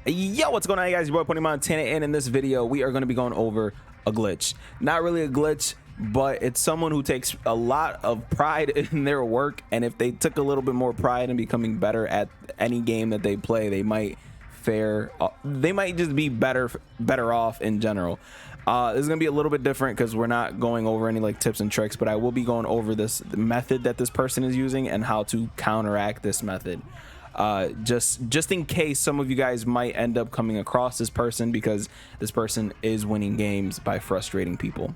Yo, what's going on, guys? Your boy Pony Montana, and in this video we are going to be going over a glitch. Not really a glitch, but it's someone who takes a lot of pride in their work, and if they took a little bit more pride in becoming better at any game that they play, they might just be better off in general. This is gonna be a little bit different because we're not going over any like tips and tricks, but I will be going over the method that this person is using and how to counteract this method. Just in case some of you guys might end up coming across this person, because this person is winning games by frustrating people.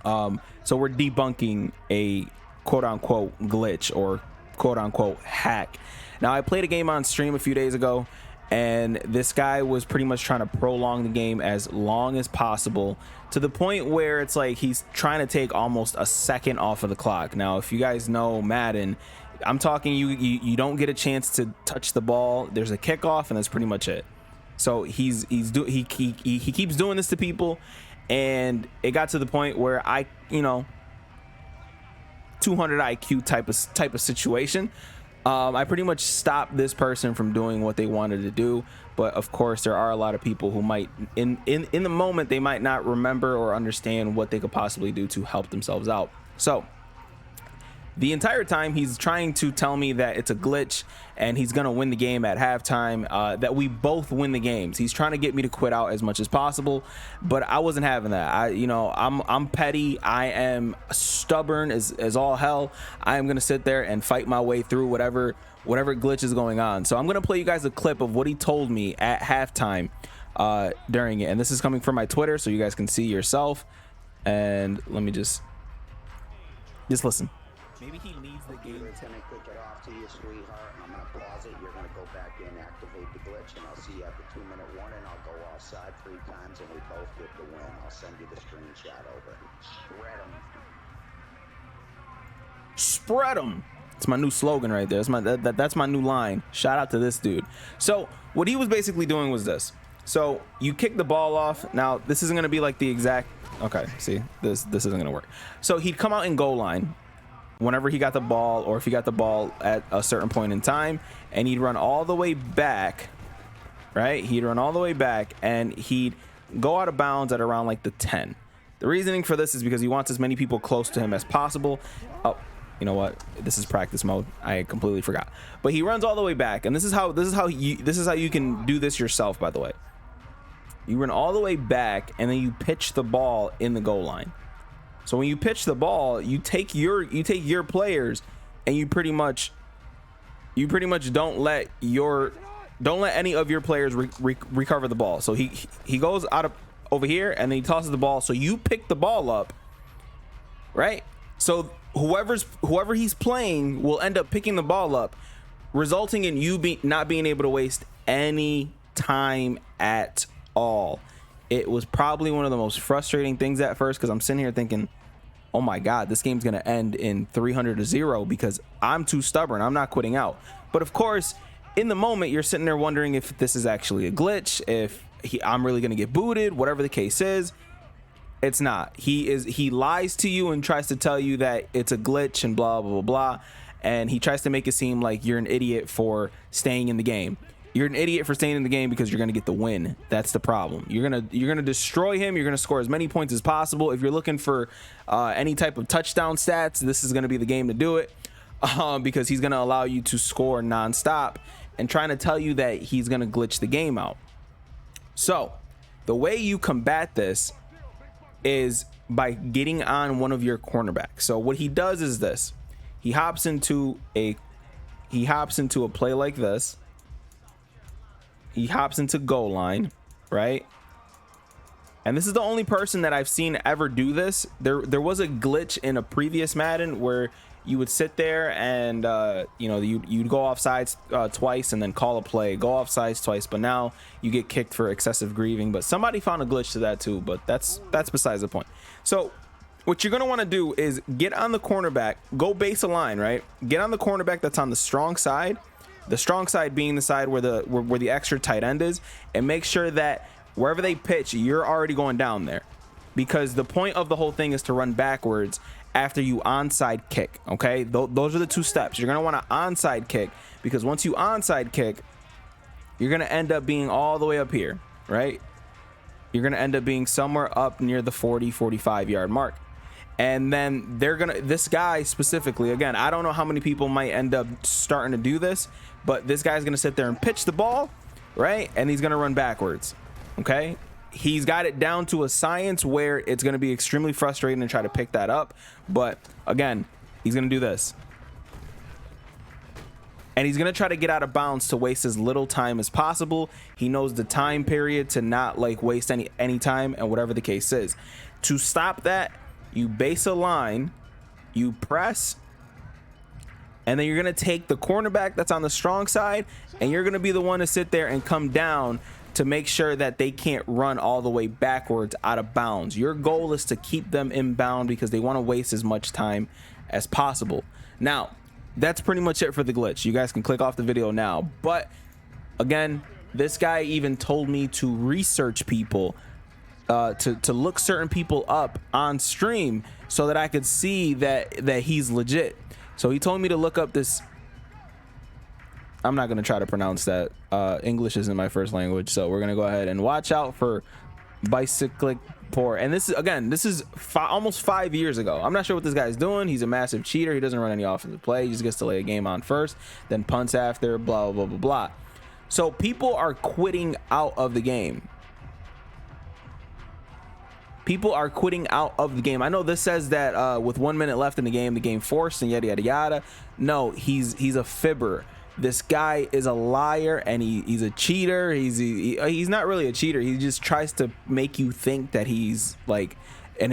So we're debunking a quote-unquote glitch or quote-unquote hack. Now, I played a game on stream a few days ago, and this guy was pretty much trying to prolong the game as long as possible, to the point where it's like he's trying to take almost a second off of the clock. Now, if you guys know Madden, I'm talking you don't get a chance to touch the ball. There's a kickoff, and that's pretty much it. So he keeps doing this to people, and it got to the point where 200 IQ type of situation. I pretty much stopped this person from doing what they wanted to do, but of course there are a lot of people who might in the moment they might not remember or understand what they could possibly do to help themselves out. So the entire time he's trying to tell me that it's a glitch and he's gonna win the game at halftime, that we both win the games. He's trying to get me to quit out as much as possible, but I wasn't having that. I'm petty. I am stubborn as all hell. I am gonna sit there and fight my way through whatever glitch is going on. So I'm gonna play you guys a clip of what he told me at halftime during it, and this is coming from my Twitter, so you guys can see yourself. And let me just listen. Maybe he leads the game. It's gonna kick it off to you, sweetheart. I'm gonna pause it. You're gonna go back in, activate the glitch, and I'll see you at the 2-minute warning. I'll go offside 3 times, and we both get the win. I'll send you the screenshot over. Spread them. Spread them. It's my new slogan right there. That's my new line. Shout out to this dude. So what he was basically doing was this. So you kick the ball off. Now this isn't gonna be like the exact. Okay, see, this isn't gonna work. So he'd come out in goal line whenever he got the ball, or if he got the ball at a certain point in time, and he'd run all the way back, right? He'd run all the way back, and he'd go out of bounds at around like the 10. The reasoning for this is because he wants as many people close to him as possible. Oh, you know what? This is practice mode. I completely forgot. But he runs all the way back, and this is how you can do this yourself, by the way. You run all the way back, and then you pitch the ball in the goal line. So when you pitch the ball, you take your players, and you pretty much don't let any of your players recover the ball. So he goes out of over here, and then he tosses the ball. So you pick the ball up, right? So whoever he's playing will end up picking the ball up, resulting in you not being able to waste any time at all. It was probably one of the most frustrating things at first, because I'm sitting here thinking, oh my god, this game's gonna end in 300-0 because I'm too stubborn. I'm not quitting out. But of course, in the moment, you're sitting there wondering if this is actually a glitch, if I'm really gonna get booted, whatever the case is. It's not. He lies to you and tries to tell you that it's a glitch and blah blah blah blah, and he tries to make it seem like you're an idiot for staying in the game. You're an idiot for staying in the game because you're going to get the win. That's the problem. You're going to destroy him. You're going to score as many points as possible. If you're looking for any type of touchdown stats, this is going to be the game to do it, because he's going to allow you to score nonstop and trying to tell you that he's going to glitch the game out. So the way you combat this is by getting on one of your cornerbacks. So what he does is this. He hops into a play like this. He hops into goal line, right? And this is the only person that I've seen ever do this. There was a glitch in a previous Madden where you would sit there and you'd go offsides twice and then call a play, go offsides twice, but now you get kicked for excessive grieving. But somebody found a glitch to that too, but that's besides the point. So what you're gonna want to do is get on the cornerback, go base a line, right? Get on the cornerback that's on the strong side. The strong side being the side where the extra tight end is, and make sure that wherever they pitch, you're already going down there, because the point of the whole thing is to run backwards after you onside kick. Okay, those are the 2 steps. You're gonna want to onside kick, because once you onside kick, you're gonna end up being all the way up here, right? You're gonna end up being somewhere up near the 40-45 yard mark. And then this guy specifically, again, I don't know how many people might end up starting to do this, but this guy's gonna sit there and pitch the ball, right? And he's gonna run backwards. Okay, he's got it down to a science where it's gonna be extremely frustrating to try to pick that up. But again, he's gonna do this, and he's gonna try to get out of bounds to waste as little time as possible. He knows the time period to not like waste any time, and whatever the case is, to stop that, you base a line, you press, and then you're gonna take the cornerback that's on the strong side, and you're gonna be the one to sit there and come down to make sure that they can't run all the way backwards out of bounds. Your goal is to keep them inbound because they want to waste as much time as possible. Now, that's pretty much it for the glitch. You guys can click off the video now. But again, this guy even told me to research people, to look certain people up on stream so that I could see that he's legit. So he told me to look up this, I'm not going to try to pronounce that. English isn't my first language, so we're going to go ahead and watch out for bicyclic poor. And this is almost 5 years ago. I'm not sure what this guy's doing. He's a massive cheater. He doesn't run any offensive play. He just gets to lay a game on first, then punts after, blah, blah, blah, blah. So people are quitting out of the game. People are quitting out of the game. I know this says that with 1 minute left in the game forced and yada, yada, yada. No, he's a fibber. This guy is a liar, and he's a cheater. He's not really a cheater. He just tries to make you think that he's like an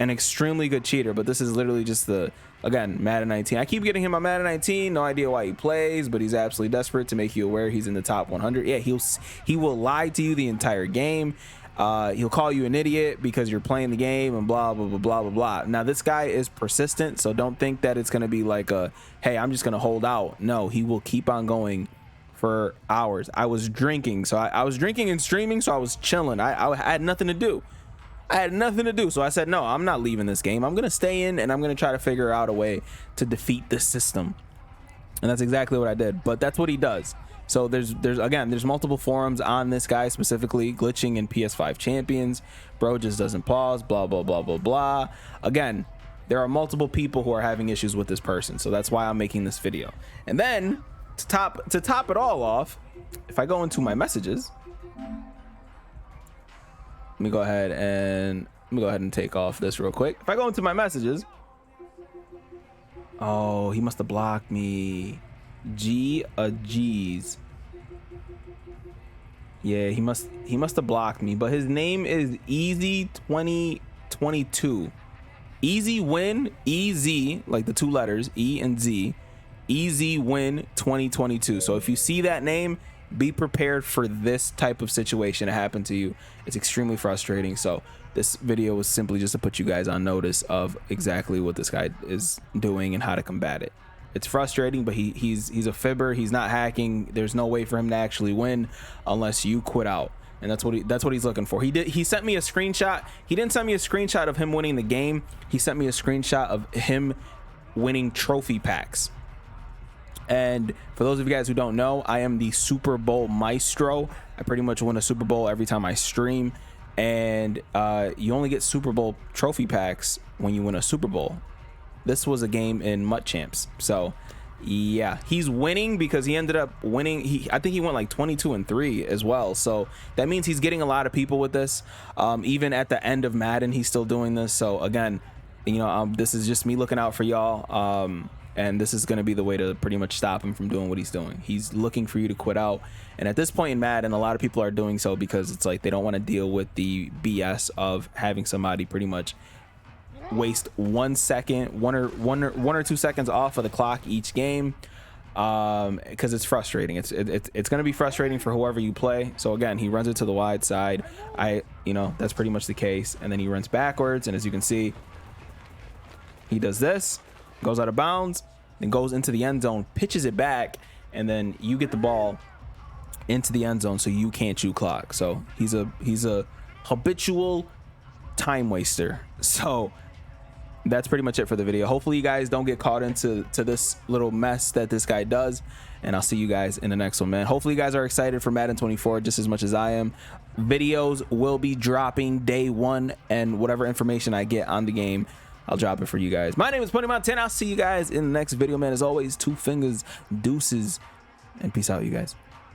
extremely good cheater. But this is literally just again, Madden 19. I keep getting him on Madden 19. No idea why he plays, but he's absolutely desperate to make you aware he's in the top 100. Yeah, he will lie to you the entire game. He'll call you an idiot because you're playing the game and blah, blah, blah, blah, blah, blah. Now, this guy is persistent, so don't think that it's going to be like hey, I'm just going to hold out. No, he will keep on going for hours. I was drinking. So I was drinking and streaming, so I was chilling. I had nothing to do. So I said, no, I'm not leaving this game. I'm going to stay in, and I'm going to try to figure out a way to defeat this system. And that's exactly what I did. But that's what he does. So there's multiple forums on this guy, specifically glitching in PS5 champions. Bro just doesn't pause, blah, blah, blah, blah, blah. Again, there are multiple people who are having issues with this person. So that's why I'm making this video. And then to top it all off, if I go into my messages, let me go ahead and take off this real quick. If I go into my messages, oh, he must have blocked me. G's. Yeah, he must have blocked me, but his name is Easy 2022. Easy Win, EZ, like the two letters E and Z. Easy Win 2022. So if you see that name, be prepared for this type of situation to happen to you. It's extremely frustrating. So this video was simply just to put you guys on notice of exactly what this guy is doing and how to combat it. It's frustrating, but he's a fibber. He's not hacking. There's no way for him to actually win unless you quit out. And that's what he's looking for. He sent me a screenshot. He didn't send me a screenshot of him winning the game. He sent me a screenshot of him winning trophy packs. And for those of you guys who don't know, I am the Super Bowl maestro. I pretty much win a Super Bowl every time I stream. And you only get Super Bowl trophy packs when you win a Super Bowl. This was a game in Mutt Champs. So yeah, he's winning because he ended up winning. I think he went like 22-3 as well. So that means he's getting a lot of people with this. Even at the end of Madden, he's still doing this. So again, you know, this is just me looking out for y'all. And this is going to be the way to pretty much stop him from doing what he's doing. He's looking for you to quit out. And at this point in Madden, a lot of people are doing so because it's like they don't want to deal with the BS of having somebody pretty much waste 1 second, one or 2 seconds off of the clock each game, because it's frustrating. It's going to be frustrating for whoever you play. So again, he runs it to the wide side. That's pretty much the case. And then he runs backwards, and as you can see, he does this, goes out of bounds, then goes into the end zone, pitches it back, and then you get the ball into the end zone so you can't chew clock. So he's a habitual time waster. So that's pretty much it for the video. Hopefully you guys don't get caught into this little mess that this guy does, and I'll see you guys in the next one, man. Hopefully you guys are excited for Madden 24 just as much as I am. Videos will be dropping day one, and whatever information I get on the game, I'll drop it for you guys. My name is Pony Montana. I'll see you guys in the next video, man. As always, 2 fingers, deuces, and peace out, you guys.